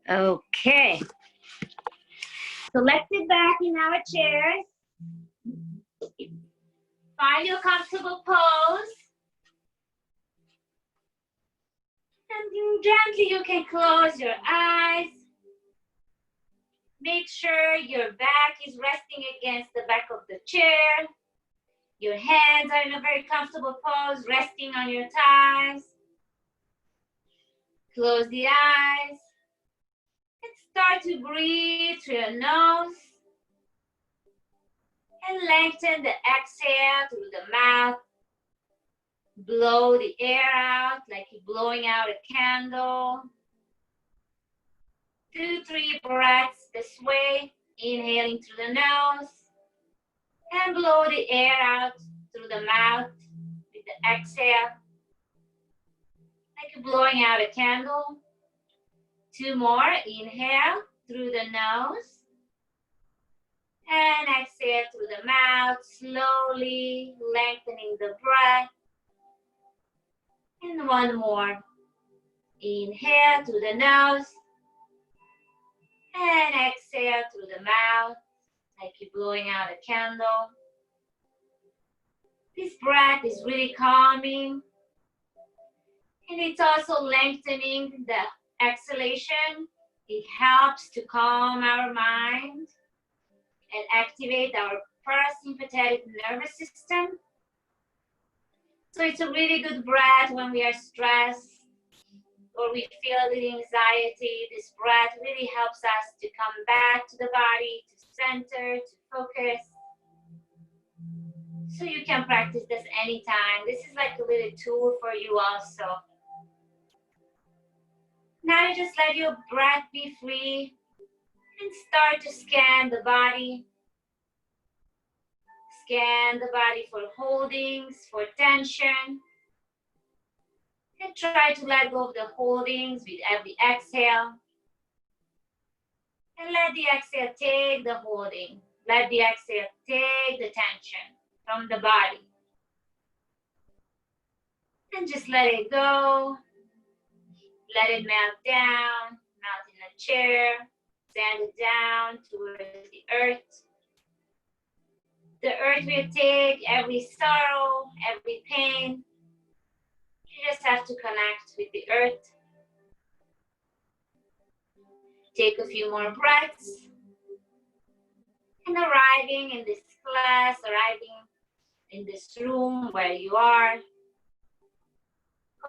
Okay. So let's sit back in our chairs. Find your comfortable pose. And gently you can close your eyes. Make sure your back is resting against the back of the chair. Your hands are in a very comfortable pose, resting on your thighs. Close the eyes. And start to breathe through your nose. And lengthen the exhale through the mouth. Blow the air out like you're blowing out a candle. 2-3 breaths this way. Inhaling through the nose. And blow the air out through the mouth with the exhale. Like you're blowing out a candle. 2 more. Inhale through the nose. And exhale through the mouth. Slowly lengthening the breath. And 1 more. Inhale through the nose. And exhale through the mouth. Like you're blowing out a candle. This breath is really calming. And it's also lengthening the exhalation. It helps to calm our mind and activate our parasympathetic nervous system. So it's a really good breath when we are stressed or we feel a little anxiety. This breath really helps us to come back to the body, to center, to focus. So you can practice this anytime. This is like a little tool for you also. Now you just let your breath be free and start to scan the body. Scan the body for holdings, for tension. And try to let go of the holdings with every exhale. And let the exhale take the holding. Let the exhale take the tension from the body. And just let it go. Let it melt down. Melt in a chair. Sand it down towards the earth. The earth will take every sorrow, every pain. You just have to connect with the earth. Take a few more breaths. And arriving in this class, arriving in this room where you are,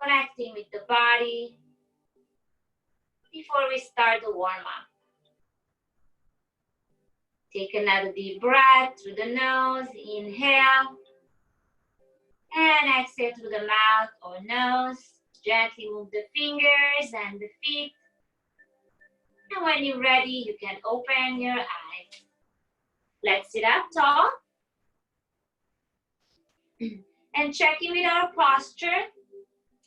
connecting with the body before we start the warm-up. Take another deep breath through the nose, inhale, and exhale through the mouth or nose. Gently move the fingers and the feet. And when you're ready, you can open your eyes. Let's sit up tall. And check in with our posture.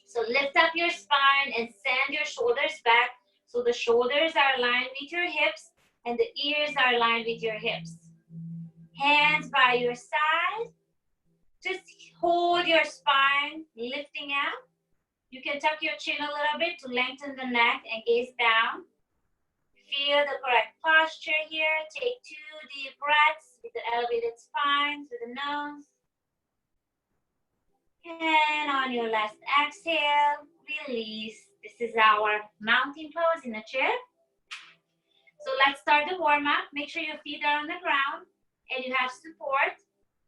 So lift up your spine and send your shoulders back. So the shoulders are aligned with your hips and the ears are aligned with your hips. Hands by your side. Just hold your spine, lifting out. You can tuck your chin a little bit to lengthen the neck and gaze down. Feel the correct posture here. Take 2 deep breaths with the elevated spine through the nose. And on your last exhale, release. This is our mountain pose in a chair. So let's start the warm-up. Make sure your feet are on the ground and you have support.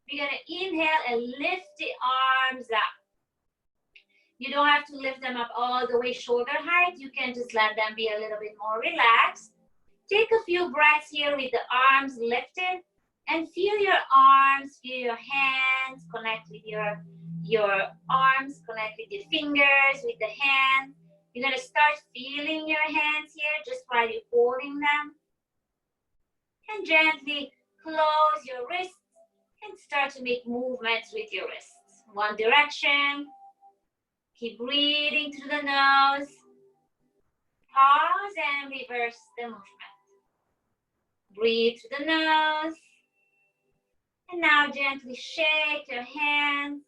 We're gonna inhale and lift the arms up. You don't have to lift them up all the way shoulder height. You can just let them be a little bit more relaxed. Take a few breaths here with the arms lifted and feel your arms, feel your hands, connect with your arms, connect with your fingers, with the hands. You're gonna start feeling your hands here just while you're holding them. And gently close your wrists and start to make movements with your wrists. One direction. Keep breathing through the nose. Pause and reverse the movement. Breathe through the nose. And now gently shake your hands.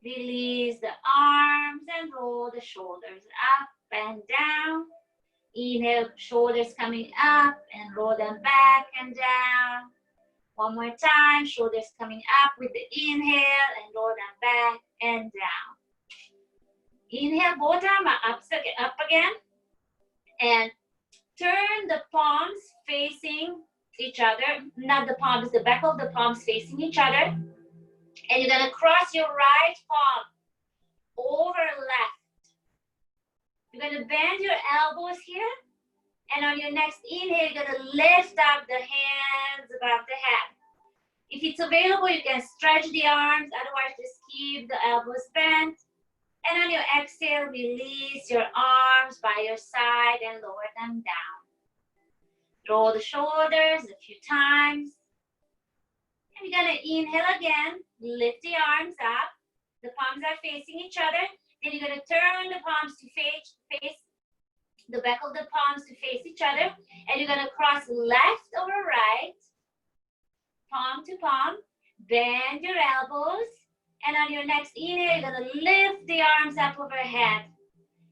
Release the arms and roll the shoulders up and down. Inhale, shoulders coming up and roll them back and down. One more time, shoulders coming up with the inhale and roll them back and down. Inhale, both arms are up again. And turn the palms facing each other. Not the palms, the back of the palms facing each other. And you're gonna cross your right palm over left. You're gonna bend your elbows here. And on your next inhale, you're gonna lift up the hands above the head. If it's available, you can stretch the arms. Otherwise, just keep the elbows bent. And on your exhale, release your arms by your side and lower them down. Roll the shoulders a few times. And we're gonna inhale again. Lift the arms up. The palms are facing each other. Then you're gonna turn the palms to face the back of the palms to face each other. And you're gonna cross left over right, palm to palm. Bend your elbows. And on your next inhale, you're gonna lift the arms up overhead.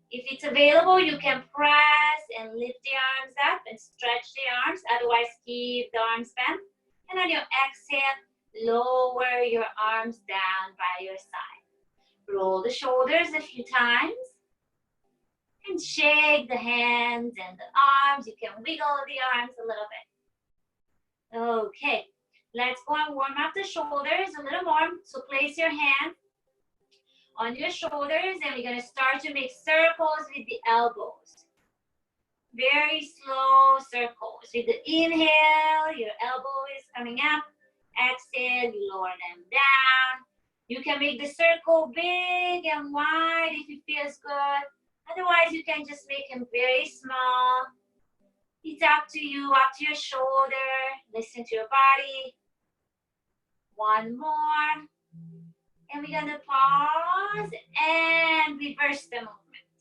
If it's available, you can press and lift the arms up and stretch the arms. Otherwise, keep the arms bent. And on your exhale, lower your arms down by your side. Roll the shoulders a few times. And shake the hands and the arms. You can wiggle the arms a little bit. Okay. Let's go and warm up the shoulders a little more. So place your hand on your shoulders and we're gonna start to make circles with the elbows. Very slow circles. With the inhale, your elbow is coming up. Exhale, you lower them down. You can make the circle big and wide if it feels good. Otherwise, you can just make them very small. It's up to you, up to your shoulder. Listen to your body. One more. And we're gonna pause and reverse the movement.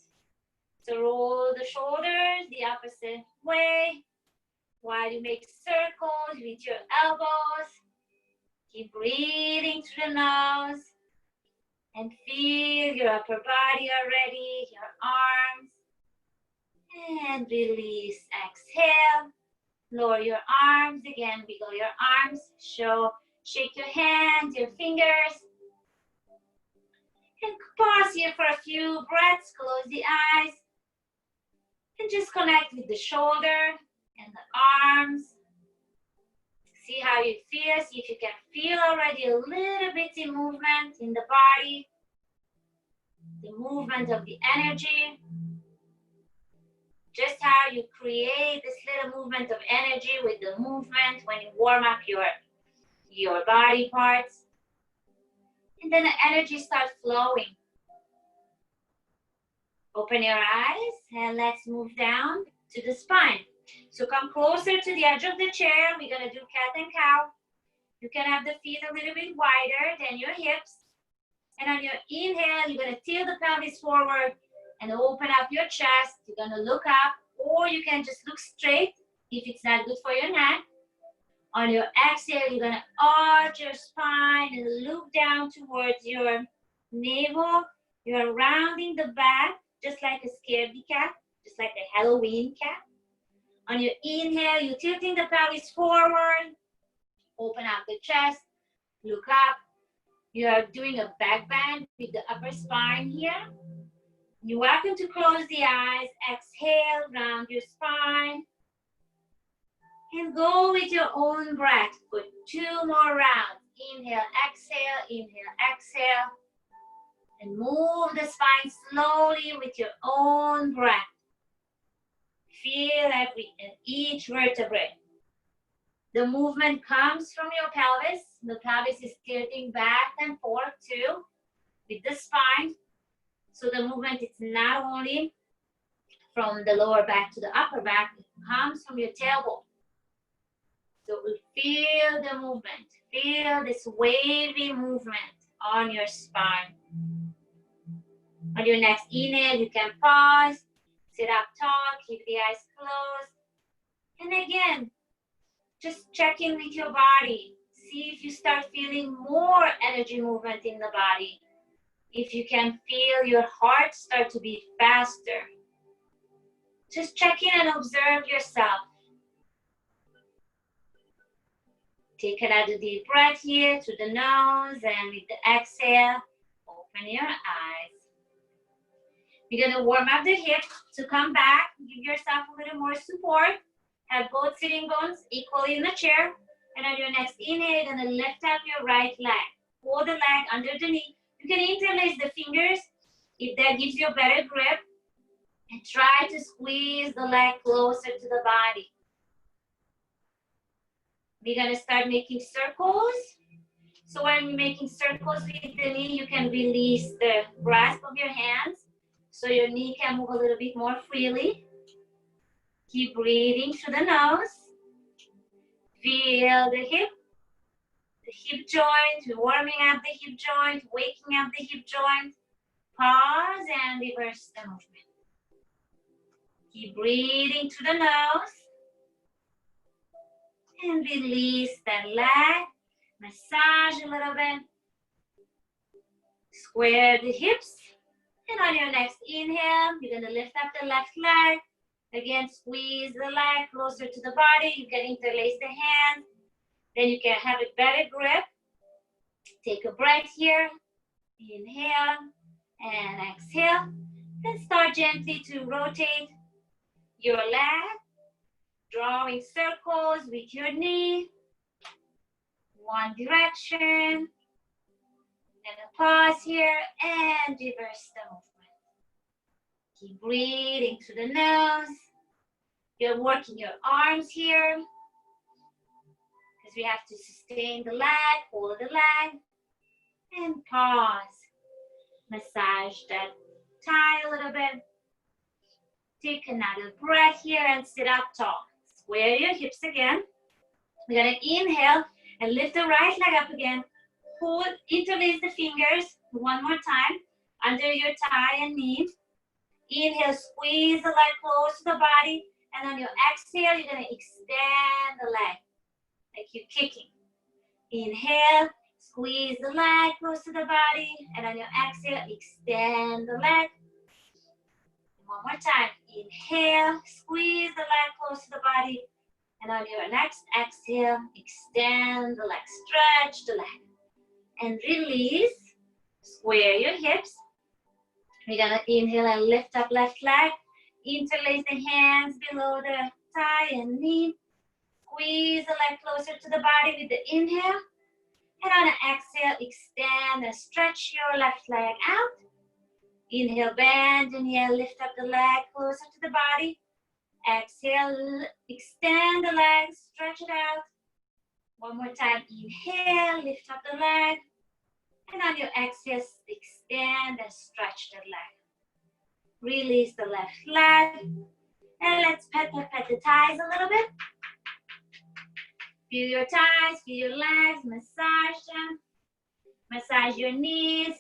So roll the shoulders the opposite way while you make circles with your elbows. Keep breathing through the nose and feel your upper body already, your arms. And release, exhale. Lower your arms again, wiggle your arms, shake your hands, your fingers. And pause here for a few breaths, close the eyes. And just connect with the shoulder and the arms. See how you feel, see if you can feel already a little bit of movement in the body. The movement of the energy. Just how you create this little movement of energy with the movement when you warm up your body parts. And then the energy starts flowing. Open your eyes and let's move down to the spine. So come closer to the edge of the chair. We're gonna do cat and cow. You can have the feet a little bit wider than your hips. And on your inhale, you're gonna tilt the pelvis forward and open up your chest. You're gonna look up, or you can just look straight if it's not good for your neck. On your exhale, you're gonna arch your spine and look down towards your navel. You're rounding the back, just like a scaredy cat, just like a Halloween cat. On your inhale, you're tilting the pelvis forward. Open up the chest, look up. You're doing a back bend with the upper spine here. You're welcome to close the eyes. Exhale, round your spine. And go with your own breath for 2 more rounds. Inhale, exhale. And move the spine slowly with your own breath. Feel each vertebrae. The movement comes from your pelvis. The pelvis is tilting back and forth too with the spine. So the movement is not only from the lower back to the upper back, it comes from your tailbone. So feel the movement. Feel this wavy movement on your spine. On your next inhale, you can pause, sit up tall, keep the eyes closed. And again, just check in with your body. See if you start feeling more energy movement in the body. If you can feel your heart start to beat faster, just check in and observe yourself. Take another deep breath here through the nose, and with the exhale, open your eyes. You're going to warm up the hips to come back. Give yourself a little more support. Have both sitting bones equally in the chair. And on your next inhale, you're going to lift up your right leg. Hold the leg under the knee. You can interlace the fingers if that gives you a better grip. And try to squeeze the leg closer to the body. We're going to start making circles. So when you're making circles with the knee, you can release the grasp of your hands so your knee can move a little bit more freely. Keep breathing through the nose. Feel the hip joint, warming up the hip joint, waking up the hip joint. Pause and reverse the movement. Keep breathing through the nose. And release that leg. Massage a little bit. Square the hips. And on your next inhale, you're going to lift up the left leg. Again, squeeze the leg closer to the body. You can interlace the hands. Then you can have a better grip. Take a breath here. Inhale and exhale. Then start gently to rotate your leg. Drawing circles with your knee. One direction. And a pause here and reverse the movement. Keep breathing through the nose. You're working your arms here because we have to sustain the leg, hold the leg, and pause. Massage that thigh a little bit. Take another breath here and sit up tall. Square your hips again. We're going to inhale and lift the right leg up again. Hold, interlace the fingers one more time under your thigh and knee. Inhale, squeeze the leg close to the body. And on your exhale, you're going to extend the leg like you're kicking. Inhale, squeeze the leg close to the body. And on your exhale, extend the leg. One more time. Inhale, squeeze the leg close to the body. And on your next exhale, extend the leg, stretch the leg. And release. Square your hips. We're going to inhale and lift up left leg. Interlace the hands below the thigh and knee. Squeeze the leg closer to the body with the inhale. And on the exhale, extend and stretch your left leg out. Inhale, bend, and yeah, lift up the leg closer to the body. Exhale, extend the leg, stretch it out. One more time, inhale, lift up the leg. And on your exhale, extend and stretch the leg. Release the left leg. And let's pet the thighs a little bit. Feel your thighs, feel your legs, massage them. Massage your knees.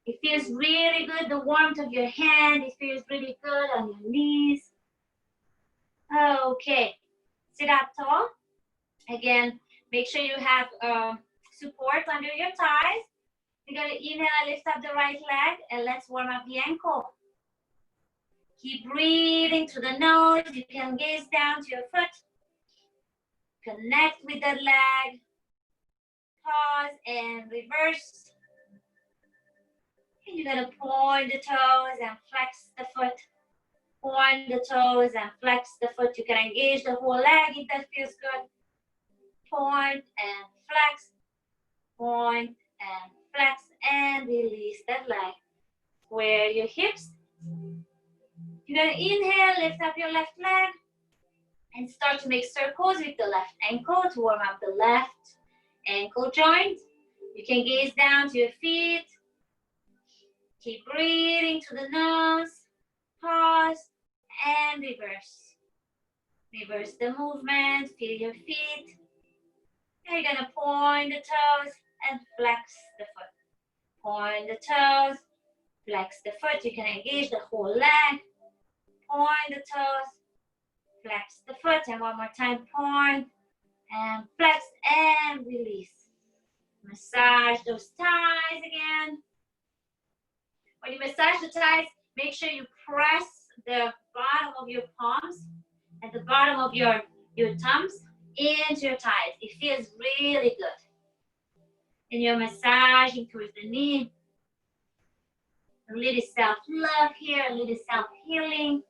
It feels really good, the warmth of your hand. It feels really good on your knees. Okay, sit up tall. Again, make sure you have support under your thighs. You're going to inhale and lift up the right leg, and let's warm up the ankle. Keep breathing through the nose. You can gaze down to your foot. Connect with that leg. Pause and reverse. And you're going to point the toes and flex the foot. Point the toes and flex the foot. You can engage the whole leg if that feels good. Point and flex. Point and flex and release that leg. Square your hips. You're going to inhale, lift up your left leg and start to make circles with the left ankle to warm up the left ankle joint. You can gaze down to your feet. Keep breathing to the nose. Pause and reverse. Reverse the movement. Feel your feet. And you're going to point the toes and flex the foot. Point the toes, flex the foot. You can engage the whole leg. Point the toes, flex the foot. And one more time, point and flex and release. Massage those thighs again. When you massage the thighs, make sure you press the bottom of your palms and the bottom of your thumbs into your thighs. It feels really good. And you're massaging towards the knee. A little self-love here, a little self-healing.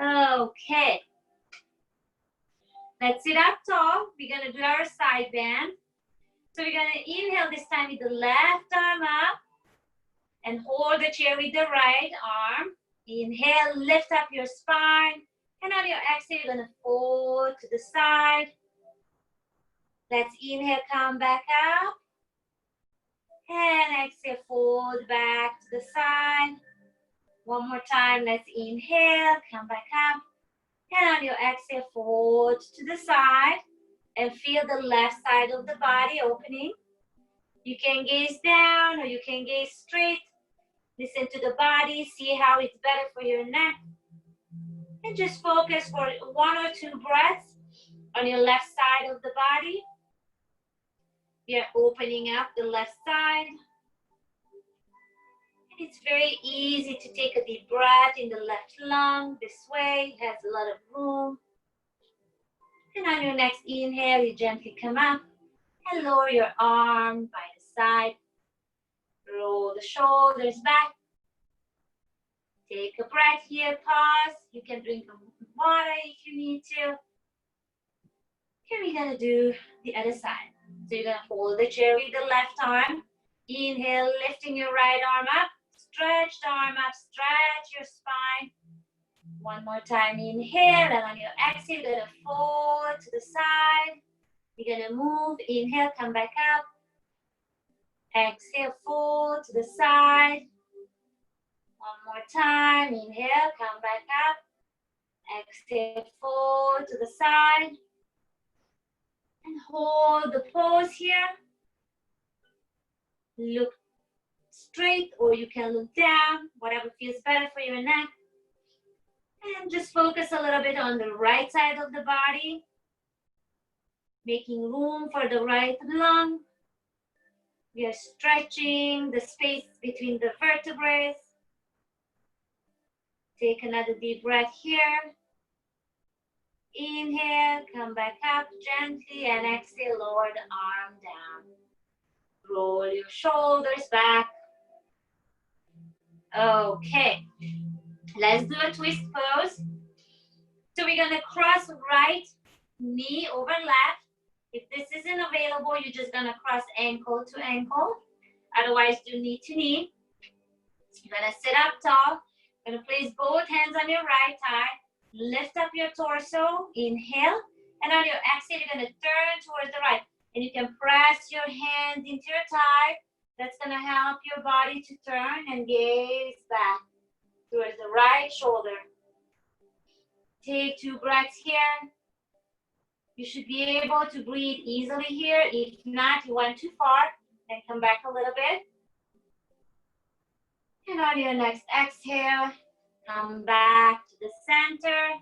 Okay. Let's sit up tall. We're going to do our side bend. So we're going to inhale this time with the left arm up and hold the chair with the right arm. Inhale, lift up your spine. And on your exhale, you're going to fold to the side. Let's inhale, come back up. And exhale, fold back to the side. One more time, let's inhale, come back up. And on your exhale, fold to the side. And feel the left side of the body opening. You can gaze down or you can gaze straight. Listen to the body, see how it's better for your neck. And just focus for 1 or 2 breaths on your left side of the body. We are opening up the left side. And it's very easy to take a deep breath in the left lung. This way, it has a lot of room. And on your next inhale, you gently come up and lower your arm by the side. Roll the shoulders back. Take a breath here, pause. You can drink water if you need to. Here we're gonna do the other side. So you're gonna hold the chair with the left arm. Inhale, lifting your right arm up. Stretch the arm up, stretch your spine. One more time, inhale, and on your exhale, you're gonna fold to the side. You're gonna move, inhale, come back up. Exhale, fold to the side. One more time, inhale, come back up. Exhale, fold to the side. And hold the pose here. Look straight or you can look down, whatever feels better for your neck. And just focus a little bit on the right side of the body. Making room for the right lung. We are stretching the space between the vertebrae. Take another deep breath here. Inhale, come back up gently and exhale, lower the arm down. Roll your shoulders back. Okay, let's do a twist pose. So we're gonna cross right knee over left. If this isn't available, you're just gonna cross ankle to ankle. Otherwise, do knee to knee. You're gonna sit up tall. You're gonna place both hands on your right thigh. Lift up your torso, inhale. And on your exhale, you're gonna turn towards the right. And you can press your hands into your thigh. That's gonna help your body to turn and gaze back towards the right shoulder. Take 2 breaths here. You should be able to breathe easily here. If not, you went too far, then come back a little bit. And on your next exhale, come back to the center.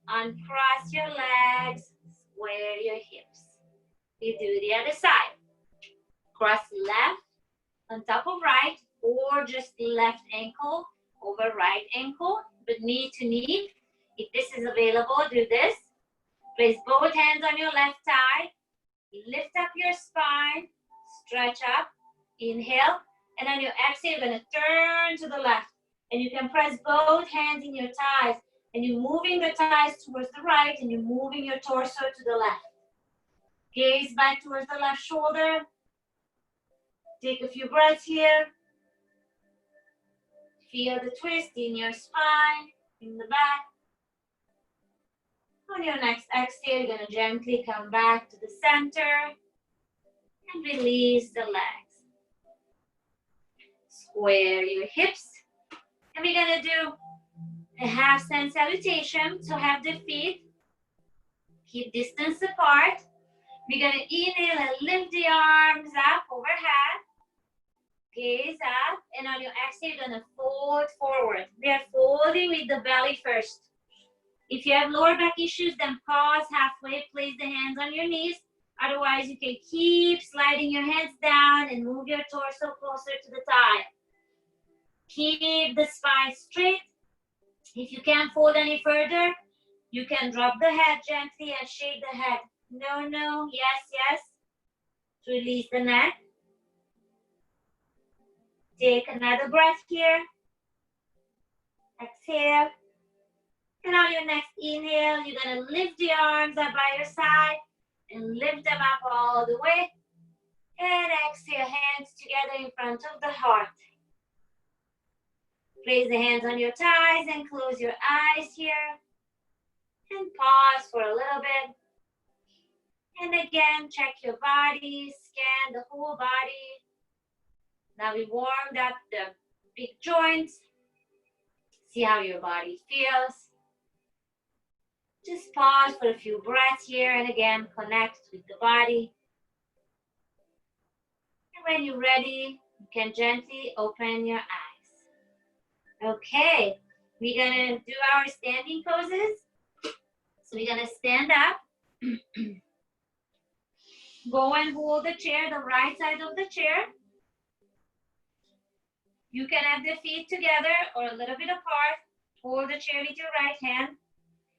Uncross your legs, square your hips. You do the other side. Cross left on top of right, or just left ankle over right ankle, but knee to knee. If this is available, do this. Place both hands on your left thigh. Lift up your spine. Stretch up. Inhale. And on your exhale, you're going to turn to the left. And you can press both hands in your thighs. And you're moving the thighs towards the right. And you're moving your torso to the left. Gaze back towards the left shoulder. Take a few breaths here. Feel the twist in your spine, in the back. On your next exhale, you're going to gently come back to the center and release the legs. Square your hips. And we're going to do a half stand salutation. So have the feet, keep distance apart. We're going to inhale and lift the arms up overhead. Gaze up. And on your exhale, you're going to fold forward. We are folding with the belly first. If you have lower back issues, then pause halfway, place the hands on your knees. Otherwise, you can keep sliding your hands down and move your torso closer to the thigh. Keep the spine straight. If you can't fold any further, you can drop the head gently and shake the head. No, no, yes, yes. Release the neck. Take another breath here. Exhale. And on your next inhale, you're going to lift the arms up by your side and lift them up all the way. And exhale, hands together in front of the heart. Place the hands on your thighs and close your eyes here. And pause for a little bit. And again, check your body, scan the whole body. Now we warmed up the big joints. See how your body feels. Just pause for a few breaths here and again, connect with the body. And when you're ready, you can gently open your eyes. Okay, we're gonna do our standing poses. So we're gonna stand up. Go and hold the chair, the right side of the chair. You can have the feet together or a little bit apart. Hold the chair with your right hand,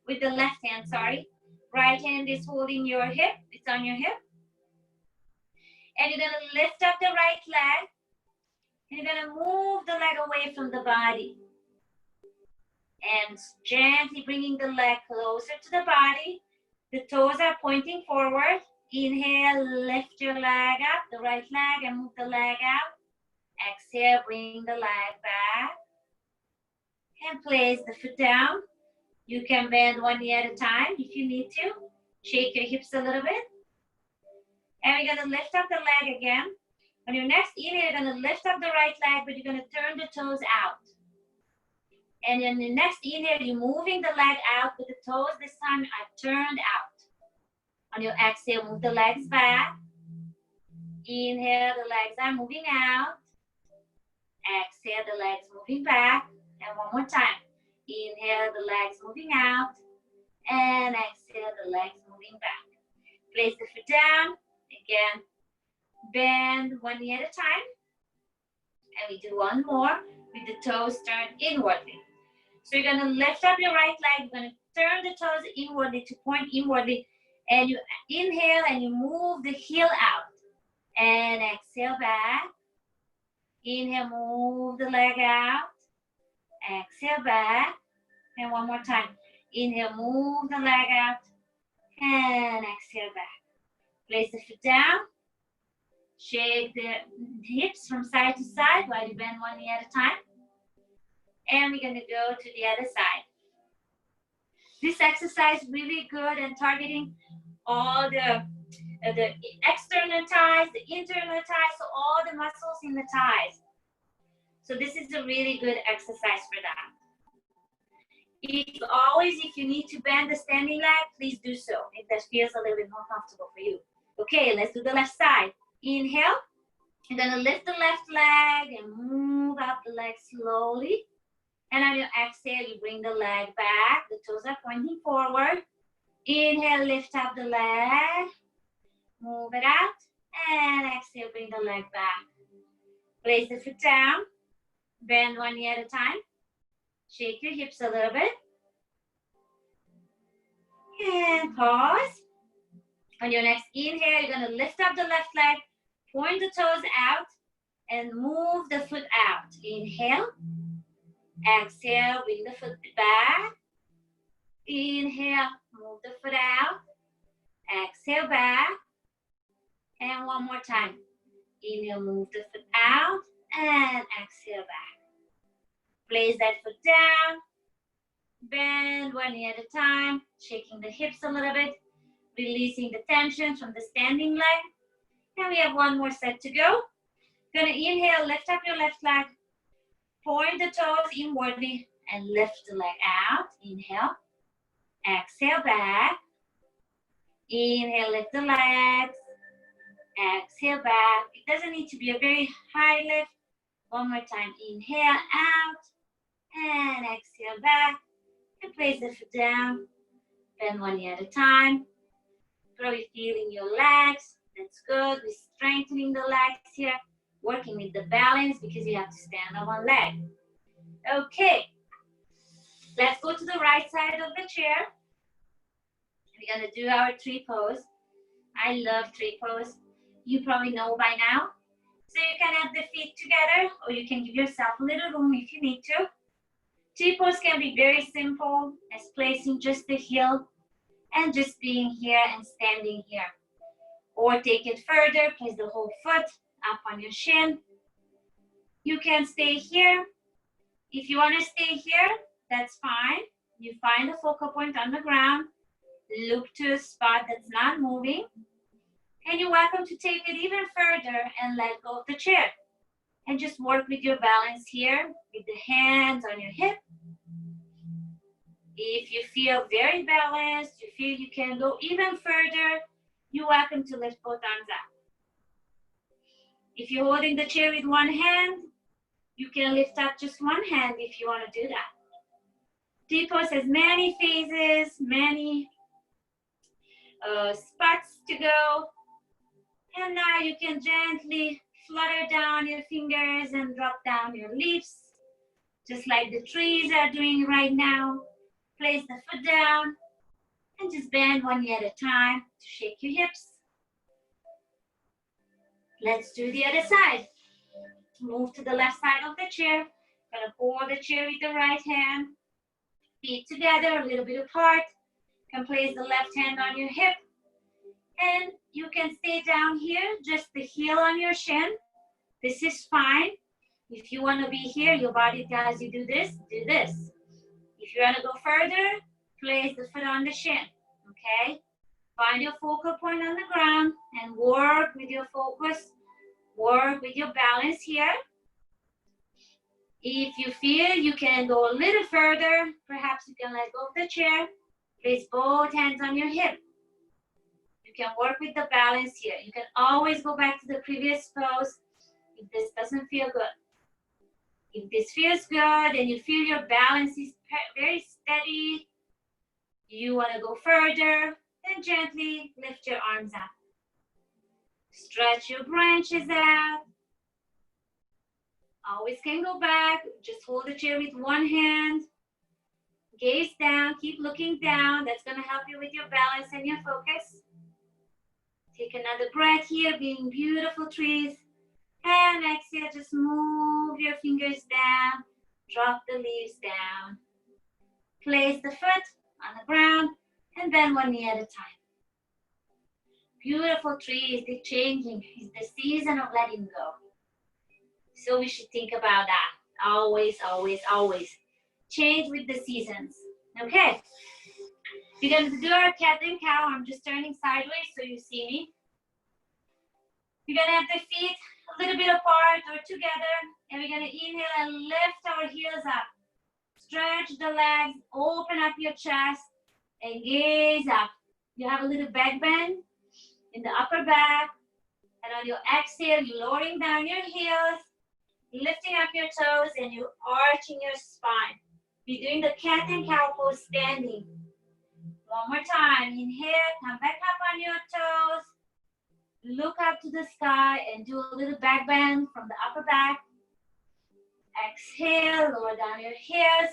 with the left hand, sorry. Right hand is holding your hip, it's on your hip. And you're gonna lift up the right leg. And you're gonna move the leg away from the body. And gently bringing the leg closer to the body. The toes are pointing forward. Inhale, lift your leg up, the right leg, and move the leg out. Exhale, bring the leg back. And place the foot down. You can bend one knee at a time if you need to. Shake your hips a little bit. And we're gonna lift up the leg again. On your next inhale, you're gonna lift up the right leg, but you're gonna turn the toes out. And in the next inhale, you're moving the leg out, but the toes this time are turned out. On your exhale, move the legs back. Inhale, the legs are moving out. Exhale, the legs moving back. And one more time. Inhale, the legs moving out. And exhale, the legs moving back. Place the foot down. Again, bend one knee at a time. And we do one more with the toes turned inwardly. So you're going to lift up your right leg. You're going to turn the toes inwardly to point inwardly. And you inhale and you move the heel out. And exhale back. Inhale, move the leg out. Exhale back. And one more time. Inhale, move the leg out. And exhale back. Place the foot down. Shake the hips from side to side while you bend one knee at a time. And we're going to go to the other side. This exercise is really good and targeting all the external thighs, the internal thighs, so all the muscles in the thighs. So this is a really good exercise for that. If you need to bend the standing leg, please do so. If that feels a little bit more comfortable for you. Okay, let's do the left side. Inhale. You're going to lift the left leg and move up the leg slowly. And on your exhale, you bring the leg back. The toes are pointing forward. Inhale, lift up the leg. Move it out. And exhale, bring the leg back. Place the foot down. Bend one knee at a time. Shake your hips a little bit. And pause. On your next inhale, you're going to lift up the left leg. Point the toes out. And move the foot out. Inhale. Exhale, bring the foot back. Inhale, move the foot out. Exhale back. And one more time. Inhale, move the foot out. And exhale back. Place that foot down. Bend one knee at a time. Shaking the hips a little bit. Releasing the tension from the standing leg. And we have one more set to go. Gonna inhale, lift up your left leg. Point the toes inwardly and lift the leg out. Inhale. Exhale back. Inhale, lift the legs. Exhale back. It doesn't need to be a very high lift. One more time. Inhale out. And exhale back. And place the foot down. Bend one knee at a time. Probably feeling your legs. That's good. We're strengthening the legs here. Working with the balance because you have to stand on one leg. Okay, let's go to the right side of the chair. We're gonna do our tree pose. I love tree pose. You probably know by now. So you can have the feet together, or you can give yourself a little room if you need to. Tree pose can be very simple, as placing just the heel and just being here and standing here. Or take it further, place the whole foot up on your shin. You can stay here. If you want to stay here, that's fine. You find a focal point on the ground, look to a spot that's not moving, and you're welcome to take it even further and let go of the chair. And just work with your balance here, with the hands on your hip. If you feel very balanced, you feel you can go even further, you're welcome to lift both arms up. If you're holding the chair with one hand, you can lift up just one hand if you want to do that. Tree pose has many phases, many spots to go. And now you can gently flutter down your fingers and drop down your leaves, just like the trees are doing right now. Place the foot down and just bend one knee at a time to shake your hips. Let's do the other side. Move to the left side of the chair. Gonna hold the chair with the right hand. Feet together, a little bit apart. You can place the left hand on your hip. And you can stay down here, just the heel on your shin. This is fine. If you want to be here, your body tells you do this, do this. If you want to go further, place the foot on the shin, okay? Find your focal point on the ground and work with your focus, work with your balance here. If you feel you can go a little further, perhaps you can let go of the chair. Place both hands on your hip. You can work with the balance here. You can always go back to the previous pose if this doesn't feel good. If this feels good and you feel your balance is very steady, you want to go further, then gently lift your arms up. Stretch your branches out. Always can go back. Just hold the chair with one hand. Gaze down. Keep looking down. That's going to help you with your balance and your focus. Take another breath here, being beautiful trees. And exhale, just move your fingers down. Drop the leaves down. Place the foot on the ground and bend one knee at a time. Beautiful trees, they're changing. It's the season of letting go. So we should think about that. Always, always, always. Change with the seasons. Okay. We're going to do our cat and cow. I'm just turning sideways so you see me. We're going to have the feet a little bit apart or together. And we're going to inhale and lift our heels up. Stretch the legs, open up your chest, and gaze up. You have a little back bend in the upper back. And on your exhale, you're lowering down your heels, lifting up your toes, and you're arching your spine. You're doing the cat and cow pose standing. One more time. Inhale, come back up on your toes. Look up to the sky and do a little back bend from the upper back. Exhale, lower down your heels.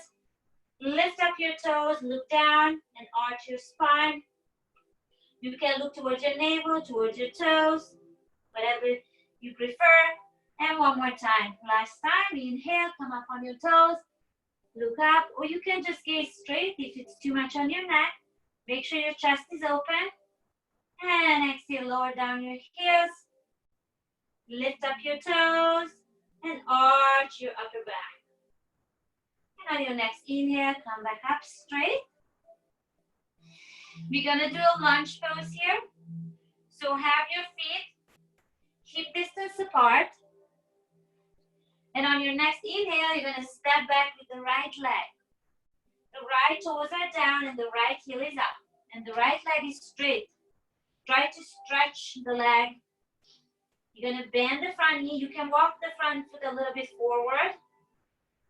Lift up your toes, look down and arch your spine. You can look towards your navel, towards your toes, whatever you prefer. And one more time. Last time, inhale, come up on your toes, look up, or you can just gaze straight if it's too much on your neck. Make sure your chest is open. And exhale, lower down your heels. Lift up your toes and arch your upper back. And on your next inhale, come back up straight. We're gonna do a lunge pose here. So have your feet hip distance apart. And on your next inhale, you're gonna step back with the right leg. The right toes are down and the right heel is up. And the right leg is straight. Try to stretch the leg. You're gonna bend the front knee. You can walk the front foot a little bit forward.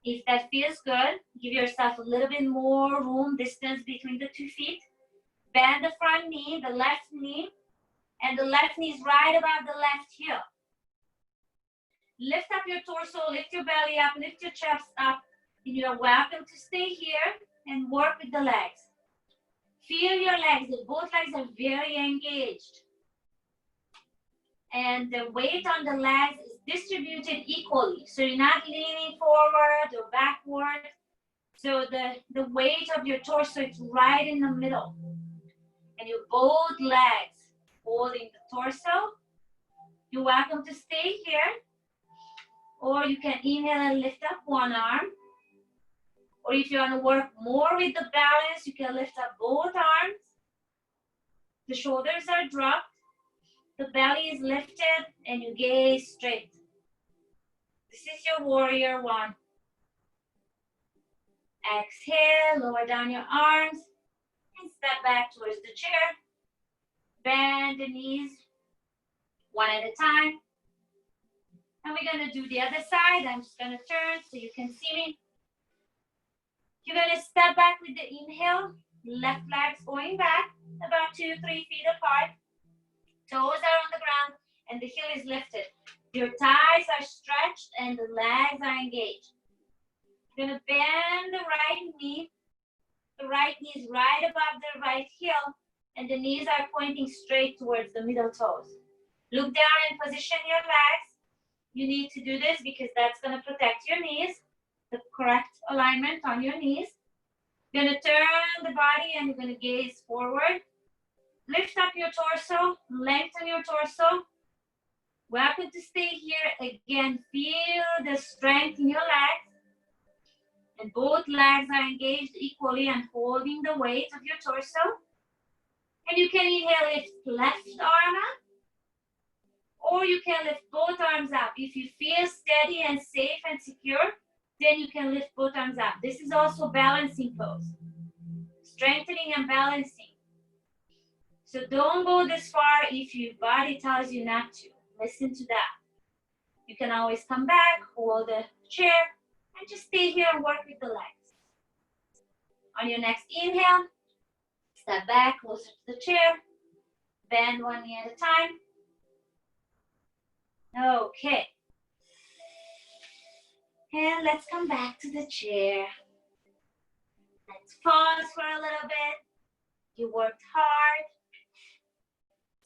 If that feels good, give yourself a little bit more room, distance between the 2 feet. Bend the front knee, the left knee, and the left knee is right above the left heel. Lift up your torso, lift your belly up, lift your chest up. And you're welcome to stay here and work with the legs. Feel your legs. Both legs are very engaged. And the weight on the legs is distributed equally. So you're not leaning forward or backward. So the weight of your torso is right in the middle. And your both legs holding the torso. You're welcome to stay here. Or you can inhale and lift up one arm. Or if you want to work more with the balance, you can lift up both arms. The shoulders are dropped. The belly is lifted and you gaze straight. This is your warrior one. Exhale, lower down your arms and step back towards the chair. Bend the knees one at a time. And we're going to do the other side. I'm just going to turn so you can see me. You're going to step back with the inhale. Left leg's going back about 2-3 feet apart. Toes are on the ground and the heel is lifted. Your thighs are stretched and the legs are engaged. You're going to bend the right knee. The right knee is right above the right heel and the knees are pointing straight towards the middle toes. Look down and position your legs. You need to do this because that's going to protect your knees. The correct alignment on your knees. You're going to turn the body and you're going to gaze forward. Lift up your torso, lengthen your torso. Welcome to stay here. Again, feel the strength in your legs. And both legs are engaged equally and holding the weight of your torso. And you can inhale, lift left arm up. Or you can lift both arms up. If you feel steady and safe and secure, then you can lift both arms up. This is also balancing pose. Strengthening and balancing. So don't go this far if your body tells you not to. Listen to that. You can always come back, hold the chair, and just stay here and work with the legs. On your next inhale, step back closer to the chair. Bend one knee at a time. Okay. And let's come back to the chair. Let's pause for a little bit. You worked hard.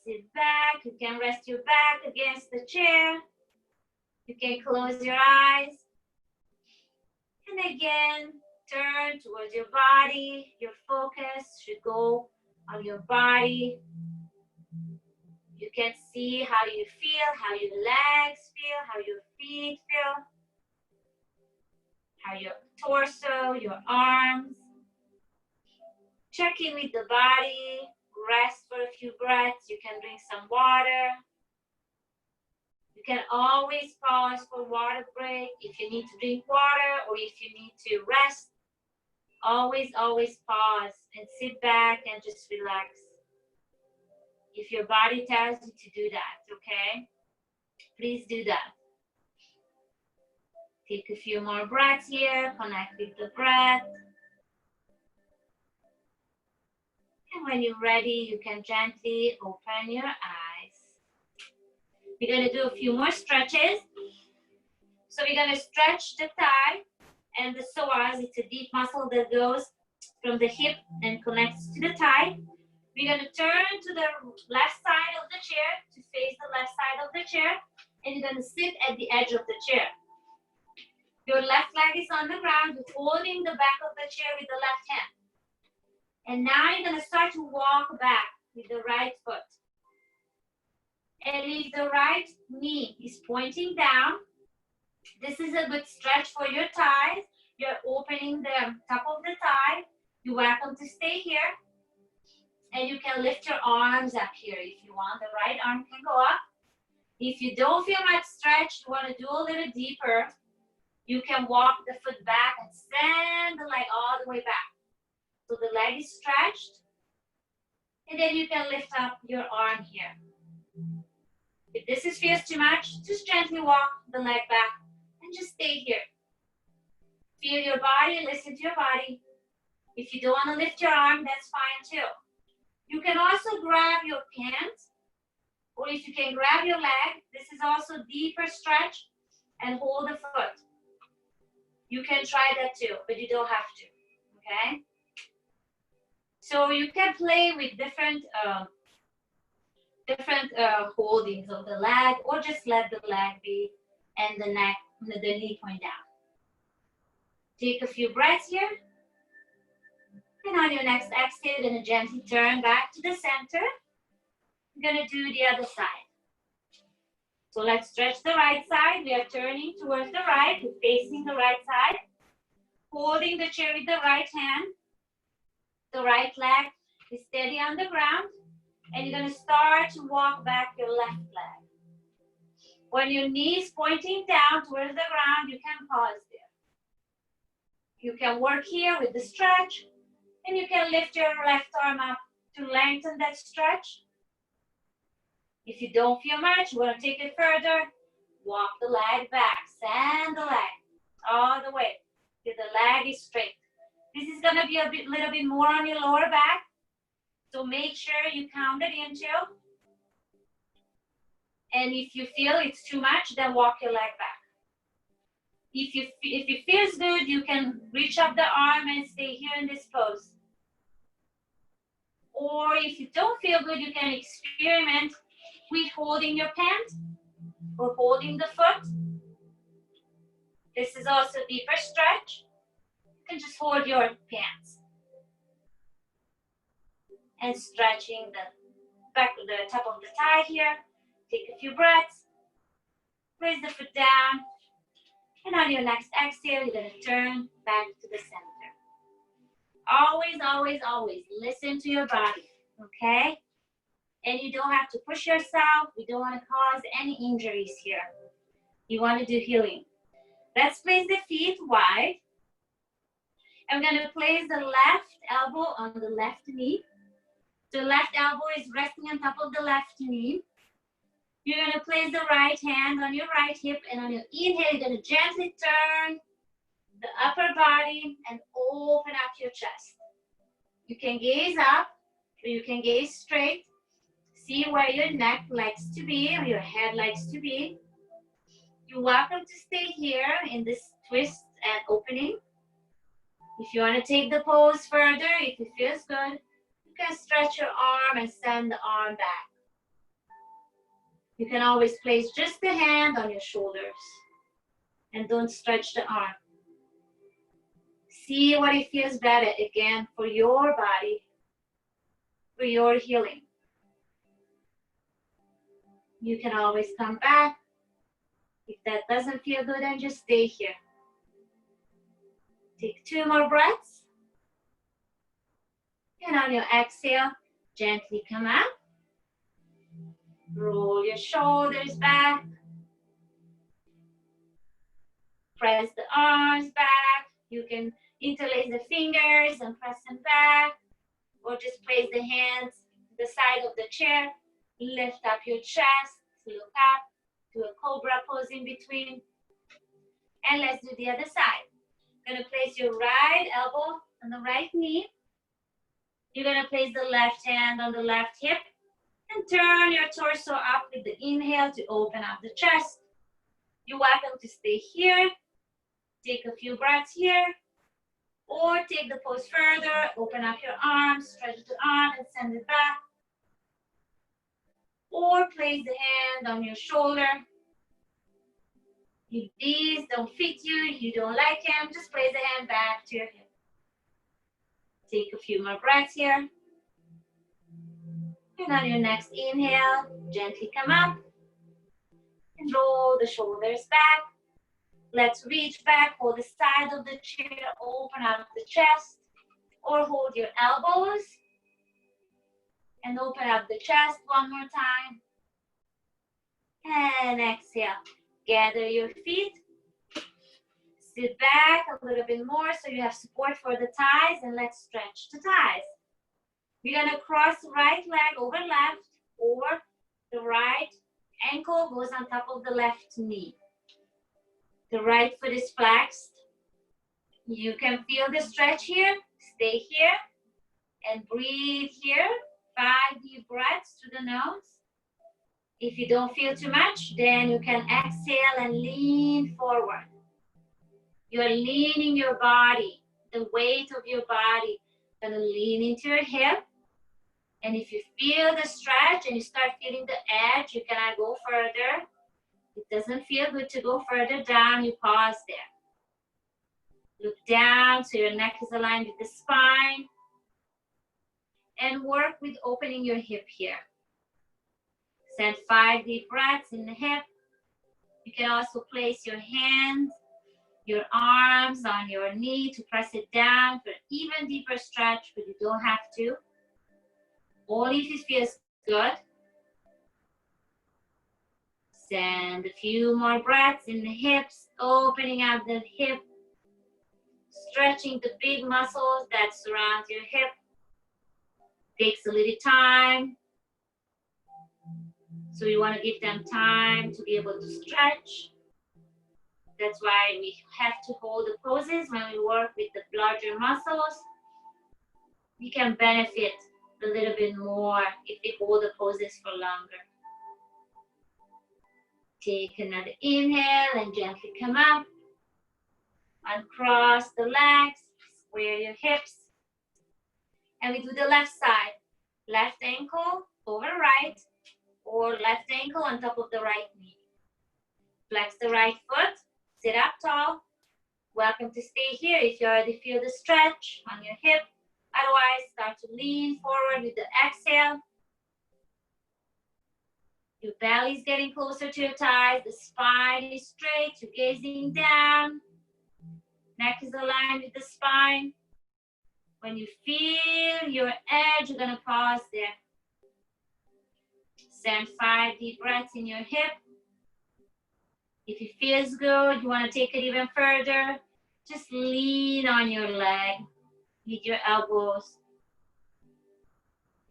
Sit back. You can rest your back against the chair. You can close your eyes. And again, turn towards your body. Your focus should go on your body. You can see how you feel, how your legs feel, how your feet feel, how your torso, your arms. Check in with the body. Rest for a few breaths. You can drink some water. You can always pause for water break if you need to drink water or if you need to rest. Always, always pause and sit back and just relax. If your body tells you to do that, okay? Please do that. Take a few more breaths here. Connect with the breath. And when you're ready, you can gently open your eyes. We're going to do a few more stretches. So we're going to stretch the thigh and the psoas. It's a deep muscle that goes from the hip and connects to the thigh. We're going to turn to the left side of the chair to face the left side of the chair. And you're going to sit at the edge of the chair. Your left leg is on the ground. You're holding the back of the chair with the left hand. And now you're going to start to walk back with the right foot. And if the right knee is pointing down, this is a good stretch for your thighs. You're opening the top of the thigh. You're welcome to stay here. And you can lift your arms up here if you want. The right arm can go up. If you don't feel much stretch, you want to do a little deeper, you can walk the foot back and send the leg all the way back. So the leg is stretched. And then you can lift up your arm here. If this feels too much, just gently walk the leg back and just stay here. Feel your body, listen to your body. If you don't want to lift your arm, that's fine too. You can also grab your pants, or if you can grab your leg, this is also deeper stretch, and hold the foot. You can try that too, but you don't have to, okay? So you can play with different holdings of the leg, or just let the leg be and the neck, the knee point down. Take a few breaths here. And on your next exhale, you're gonna gently turn back to the center. You're gonna do the other side. So let's stretch the right side. We are turning towards the right. We're facing the right side. Holding the chair with the right hand. The right leg is steady on the ground. And you're gonna start to walk back your left leg. When your knee is pointing down towards the ground, you can pause there. You can work here with the stretch. And you can lift your left arm up to lengthen that stretch. If you don't feel much, you want to take it further, walk the leg back, send the leg all the way till the leg is straight. This is going to be a little bit more on your lower back, so make sure you count it in too. And if you feel it's too much, then walk your leg back. If it feels good, you can reach up the arm and stay here in this pose. Or if you don't feel good, you can experiment with holding your pant or holding the foot. This is also a deeper stretch. You can just hold your pants and stretching the back of the top of the thigh here. Take a few breaths. Place the foot down. And on your next exhale, you're going to turn back to the center. Always, always, always listen to your body, okay? And you don't have to push yourself. We don't want to cause any injuries here. You want to do healing. Let's place the feet wide. I'm going to place the left elbow on the left knee. The left elbow is resting on top of the left knee. You're going to place the right hand on your right hip, and on your inhale, you're going to gently turn the upper body and open up your chest. You can gaze up, or you can gaze straight. See where your neck likes to be, or your head likes to be. You're welcome to stay here in this twist and opening. If you want to take the pose further, if it feels good, you can stretch your arm and send the arm back. You can always place just the hand on your shoulders and don't stretch the arm. See what it feels better, again, for your body, for your healing. You can always come back. If that doesn't feel good, then just stay here. Take 2 more breaths. And on your exhale, gently come up. Roll your shoulders back. Press the arms back. You can interlace the fingers and press them back. Or just place the hands to the side of the chair. Lift up your chest. Look up. Do a cobra pose in between. And let's do the other side. You're going to place your right elbow on the right knee. You're going to place the left hand on the left hip. And turn your torso up with the inhale to open up the chest. You're welcome to stay here. Take a few breaths here. Or take the pose further. Open up your arms, stretch the arm and send it back. Or place the hand on your shoulder. If these don't fit you, you don't like them, just place the hand back to your hip. Take a few more breaths here. And on your next inhale, gently come up and roll the shoulders back. Let's reach back, hold the side of the chair, open up the chest, or hold your elbows and open up the chest one more time. And exhale. Gather your feet. Sit back a little bit more so you have support for the thighs, and let's stretch the thighs. We're going to cross right leg over left, or the right ankle goes on top of the left knee. The right foot is flexed. You can feel the stretch here. Stay here and breathe here. 5 deep breaths through the nose. If you don't feel too much, then you can exhale and lean forward. You're leaning your body, the weight of your body. Gonna lean into your hip. And if you feel the stretch and you start feeling the edge, you cannot go further. It doesn't feel good to go further down, you pause there. Look down so your neck is aligned with the spine. And work with opening your hip here. Send 5 deep breaths in the hip. You can also place your hands, your arms on your knee to press it down for an even deeper stretch, but you don't have to. Only if it feels good. Send a few more breaths in the hips, opening up the hip, stretching the big muscles that surround your hip. Takes a little time. So you want to give them time to be able to stretch. That's why we have to hold the poses when we work with the larger muscles. We can benefit a little bit more if we hold the poses for longer. Take another inhale and gently come up. Uncross the legs, square your hips. And we do the left side. Left ankle over right, or left ankle on top of the right knee. Flex the right foot, sit up tall. Welcome to stay here if you already feel the stretch on your hip. Otherwise, start to lean forward with the exhale. Your belly is getting closer to your thighs. The spine is straight. You're gazing down. Neck is aligned with the spine. When you feel your edge, you're going to pause there. Send 5 deep breaths in your hip. If it feels good, you want to take it even further. Just lean on your leg with your elbows.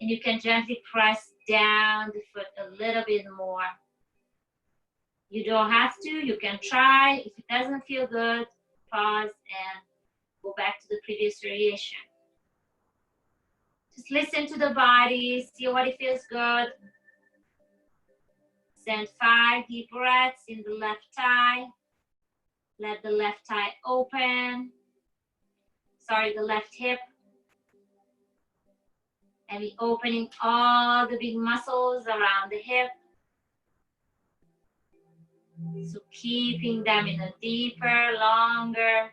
And you can gently press down the foot a little bit more. You don't have to, you can try. If it doesn't feel good, pause and go back to the previous variation. Just listen to the body, see what it feels good. Send 5 deep breaths in the left thigh. Let the left thigh open. The left hip. And we're opening all the big muscles around the hip. So keeping them in a deeper, longer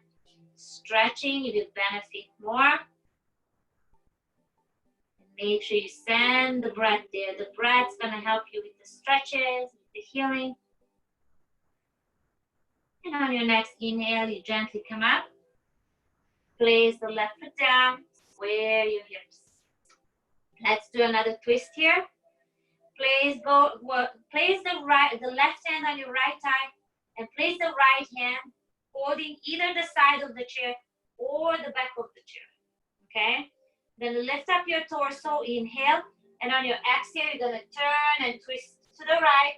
stretching, you will benefit more. Make sure you send the breath there. The breath's gonna help you with the stretches, with the healing. And on your next inhale, you gently come up. Place the left foot down, square your hips. Let's do another twist here. Place the left hand on your right thigh and place the right hand holding either the side of the chair or the back of the chair. Okay? Then lift up your torso, inhale, and on your exhale, you're gonna turn and twist to the right.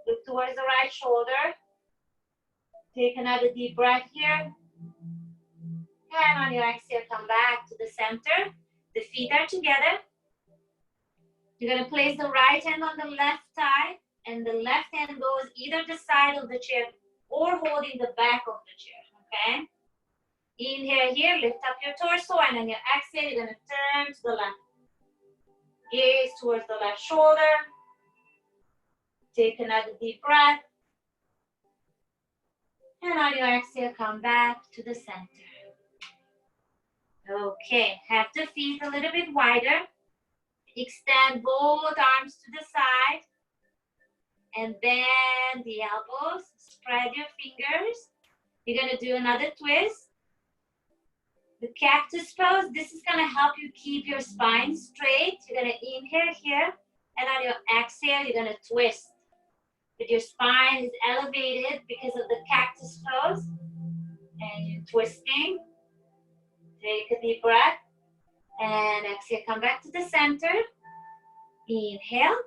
Look towards the right shoulder. Take another deep breath here. And on your exhale, come back to the center. The feet are together. You're gonna place the right hand on the left thigh, and the left hand goes either the side of the chair or holding the back of the chair, okay? Inhale here, lift up your torso, and on your exhale, you're gonna turn to the left. Gaze towards the left shoulder. Take another deep breath. And on your exhale, come back to the center. Okay, have the feet a little bit wider. Extend both arms to the side. And bend the elbows. Spread your fingers. You're gonna do another twist. The cactus pose, this is gonna help you keep your spine straight. You're gonna inhale here, and on your exhale, you're gonna twist. But your spine is elevated because of the cactus pose. And you're twisting. Take a deep breath. And exhale, come back to the center. Inhale.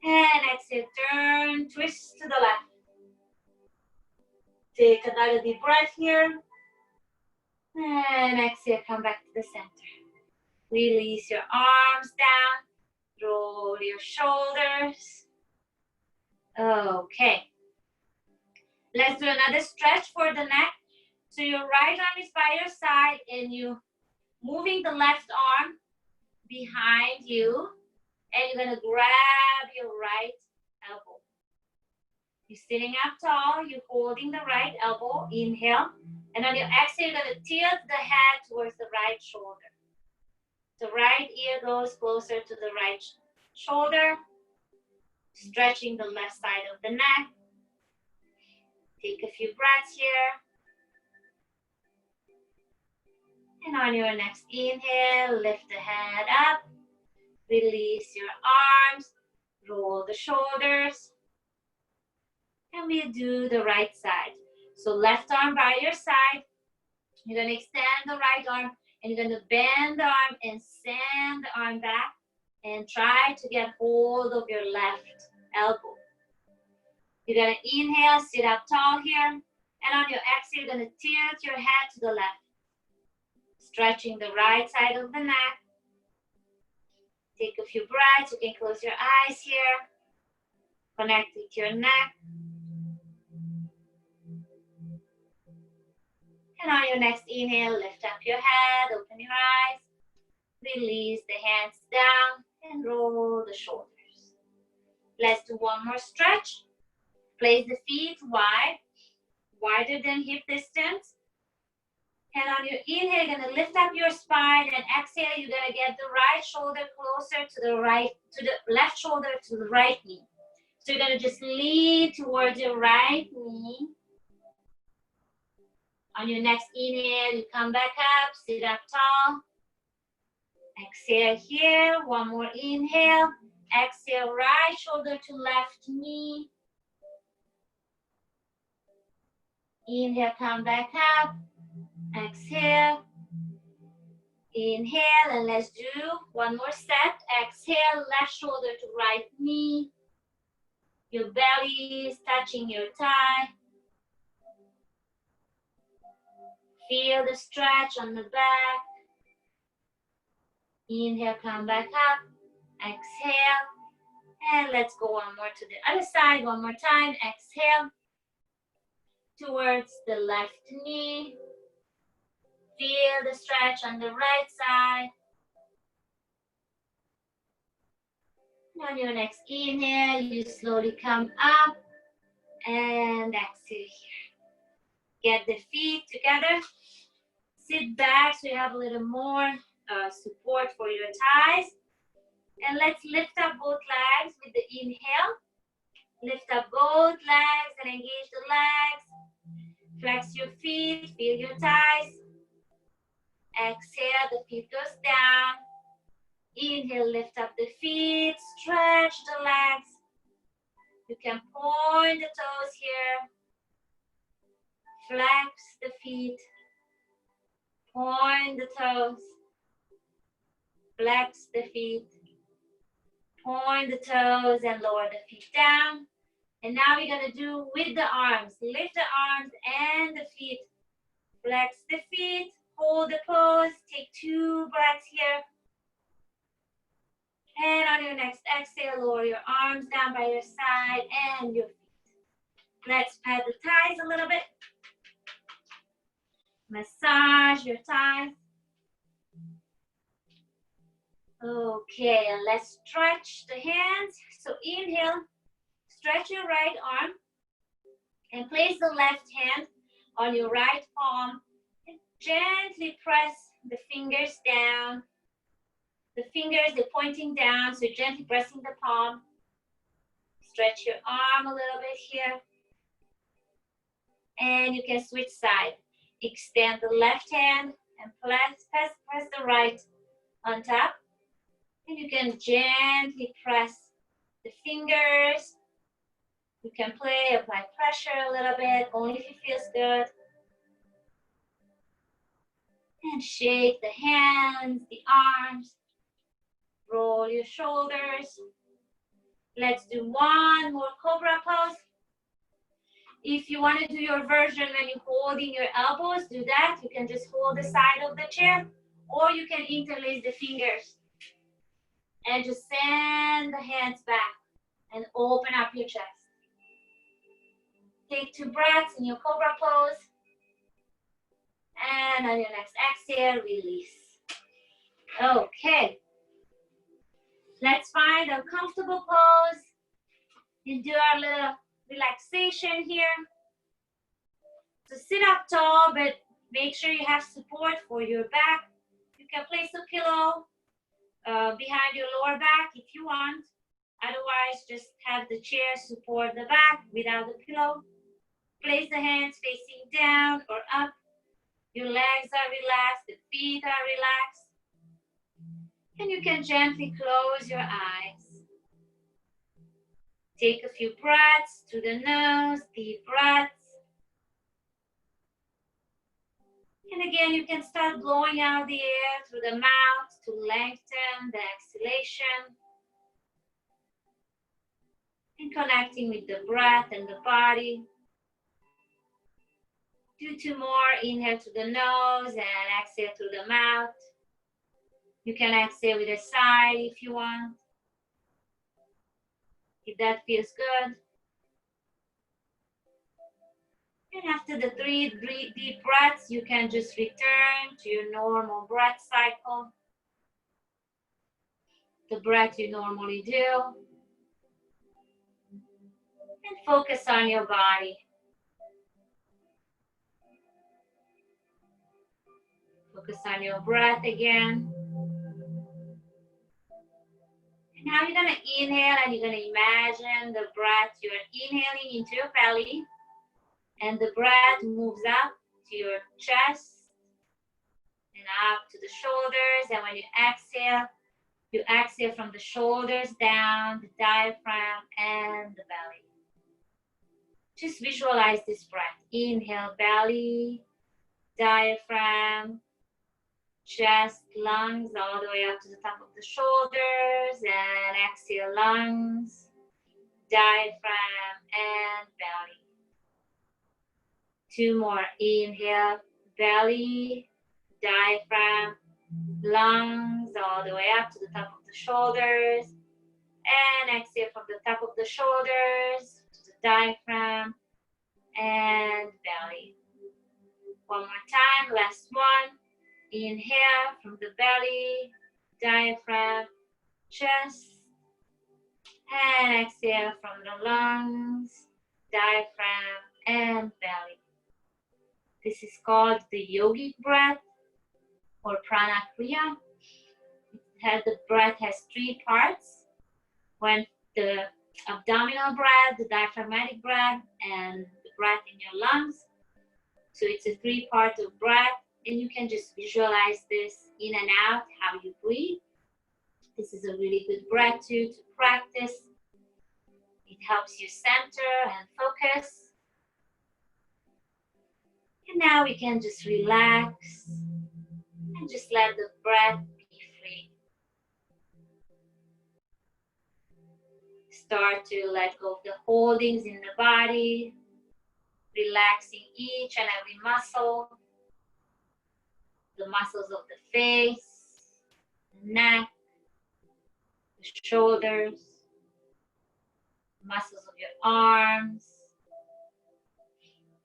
And exhale, turn, twist to the left. Take another deep breath here. And exhale, come back to the center. Release your arms down. Roll your shoulders. Okay. Let's do another stretch for the neck. So your right arm is by your side and you moving the left arm behind you, and you're gonna grab your right elbow. You're sitting up tall, you're holding the right elbow, inhale, and on your exhale, you're gonna tilt the head towards the right shoulder. The right ear goes closer to the right shoulder, stretching the left side of the neck. Take a few breaths here. And on your next inhale, lift the head up, release your arms, roll the shoulders, and we do the right side. So left arm by your side, you're gonna extend the right arm, and you're gonna bend the arm and send the arm back, and try to get hold of your left elbow. You're gonna inhale, sit up tall here, and on your exhale, you're gonna tilt your head to the left, stretching the right side of the neck. Take a few breaths. You can close your eyes here. Connect with your neck. And on your next inhale, lift up your head, open your eyes. Release the hands down and roll the shoulders. Let's do one more stretch. Place the feet wide, wider than hip distance. And on your inhale, you're gonna lift up your spine, and exhale, you're gonna get the right shoulder closer to the left shoulder to the right knee. So you're gonna just lean towards your right knee. On your next inhale, you come back up, sit up tall. Exhale here, one more inhale. Exhale, right shoulder to left knee. Inhale, come back up. Exhale. Inhale, and let's do one more set. Exhale, left shoulder to right knee. Your belly is touching your thigh. Feel the stretch on the back. Inhale, come back up. Exhale. And let's go one more to the other side. One more time. Exhale. Towards the left knee. Feel the stretch on the right side. On your next inhale, you slowly come up and exhale here. Get the feet together. Sit back so you have a little more support for your thighs. And let's lift up both legs with the inhale. Lift up both legs and engage the legs. Flex your feet, feel your thighs. Exhale, the feet goes down. Inhale, lift up the feet, stretch the legs. You can point the toes here. Flex the feet. Point the toes. Flex the feet. Point the toes and lower the feet down. And now we're going to do with the arms. Lift the arms and the feet. Flex the feet. Hold the pose. Take 2 breaths here. And on your next exhale, lower your arms down by your side and your feet. Let's pat the thighs a little bit. Massage your thighs. Okay, and let's stretch the hands. So inhale, stretch your right arm and place the left hand on your right palm and gently press the fingers down. The fingers, they're pointing down, so gently pressing the palm. Stretch your arm a little bit here. And you can switch side. Extend the left hand and press the right on top. And you can gently press the fingers. You can apply pressure a little bit, only if it feels good. And shake the hands, the arms. Roll your shoulders. Let's do one more cobra pose. If you want to do your version when you're holding your elbows, do that. You can just hold the side of the chair, or you can interlace the fingers. And just send the hands back and open up your chest. Take 2 breaths in your cobra pose. And on your next exhale, release. Okay. Let's find a comfortable pose and do our little relaxation here. So sit up tall, but make sure you have support for your back. You can place a pillow behind your lower back if you want. Otherwise, just have the chair support the back without the pillow. Place the hands facing down or up. Your legs are relaxed, the feet are relaxed. And you can gently close your eyes. Take a few breaths through the nose, deep breaths. And again, you can start blowing out the air through the mouth to lengthen the exhalation. And connecting with the breath and the body. Do 2 more. Inhale through the nose and exhale through the mouth. You can exhale with a sigh if you want. If that feels good. And after the 3 deep breaths, you can just return to your normal breath cycle. The breath you normally do. And focus on your body. Focus on your breath again. And now you're going to inhale and you're going to imagine the breath. You're inhaling into your belly. And the breath moves up to your chest and up to the shoulders. And when you exhale from the shoulders down, the diaphragm and the belly. Just visualize this breath. Inhale, belly, diaphragm, chest, lungs, all the way up to the top of the shoulders. And exhale, lungs, diaphragm and belly. 2 more. Inhale, belly, diaphragm, lungs, all the way up to the top of the shoulders. And exhale from the top of the shoulders to the diaphragm and belly. 1 more time, last one. Inhale from the belly, diaphragm, chest. And exhale from the lungs, diaphragm and belly. This is called the yogic breath or prana kriya. The breath has 3 parts. When the abdominal breath, the diaphragmatic breath, and the breath in your lungs. So it's a 3-part of breath, and you can just visualize this in and out, how you breathe. This is a really good breath to practice. It helps you center and focus. And now we can just relax and just let the breath be free. Start to let go of the holdings in the body, relaxing each and every muscle, the muscles of the face, the neck, the shoulders, muscles of your arms,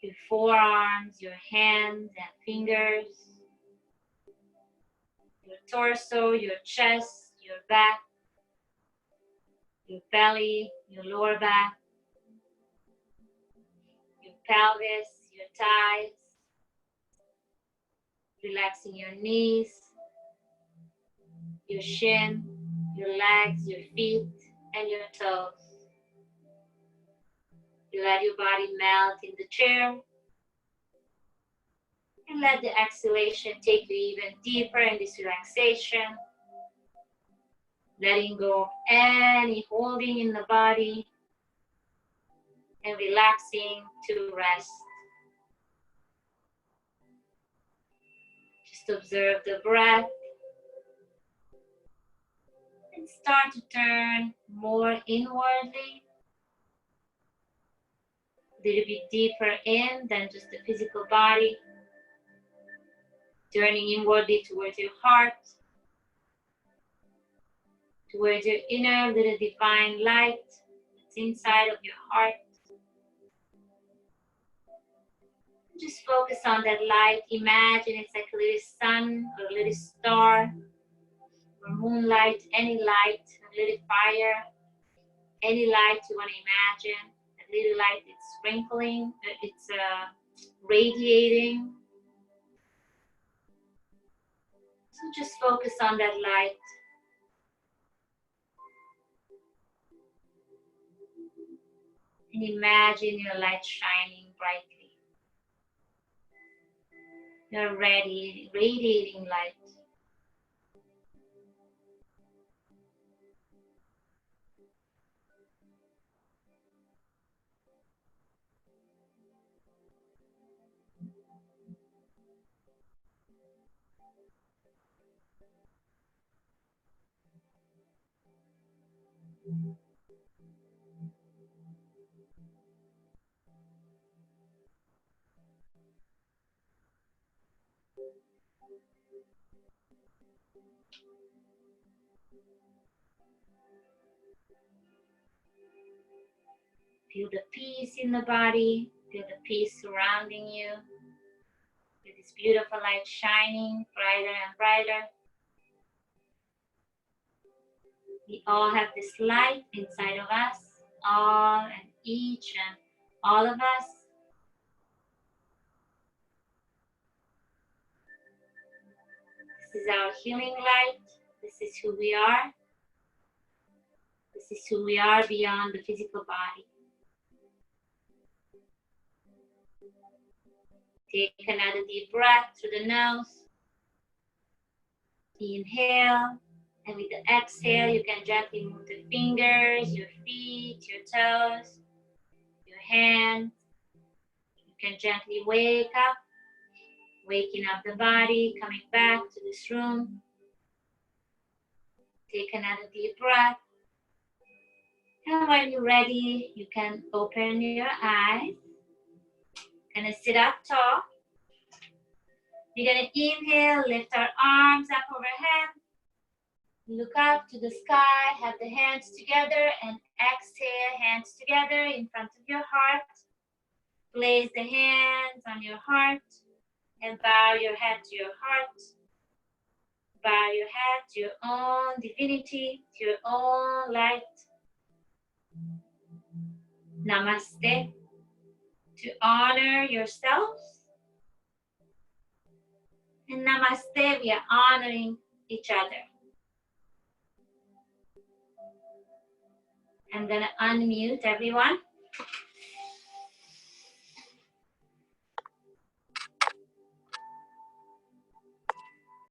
your forearms, your hands and fingers, your torso, your chest, your back, your belly, your lower back, your pelvis, your thighs, relaxing your knees, your shin, your legs, your feet, and your toes. You let your body melt in the chair. And let the exhalation take you even deeper in this relaxation. Letting go of any holding in the body. And relaxing to rest. Just observe the breath. And start to turn more inwardly. A little bit deeper in than just the physical body. Turning inwardly towards your heart. Towards your inner little divine light that's inside of your heart. Just focus on that light. Imagine it's like a little sun or a little star or moonlight, any light, a little fire, any light you want to imagine. A little light it's sprinkling, it's radiating. So just focus on that light. And imagine your light shining brightly. Your radiating light. Feel the peace in the body. Feel the peace surrounding you. Feel this beautiful light shining brighter and brighter. We all have this light inside of us. All and each and all of us. This is our healing light. This is who we are. This is who we are beyond the physical body. Take another deep breath through the nose. Inhale. And with the exhale, you can gently move the fingers, your feet, your toes, your hands. You can gently wake up, waking up the body, coming back to this room. Take another deep breath. And when you're ready, you can open your eyes. Gonna sit up tall. You're gonna inhale, lift our arms up overhead. Look up to the sky, have the hands together, and exhale, hands together in front of your heart. Place the hands on your heart and bow your head to your heart. Bow your head to your own divinity, to your own light. Namaste. To honor yourselves. And namaste, we are honoring each other. I'm gonna unmute everyone.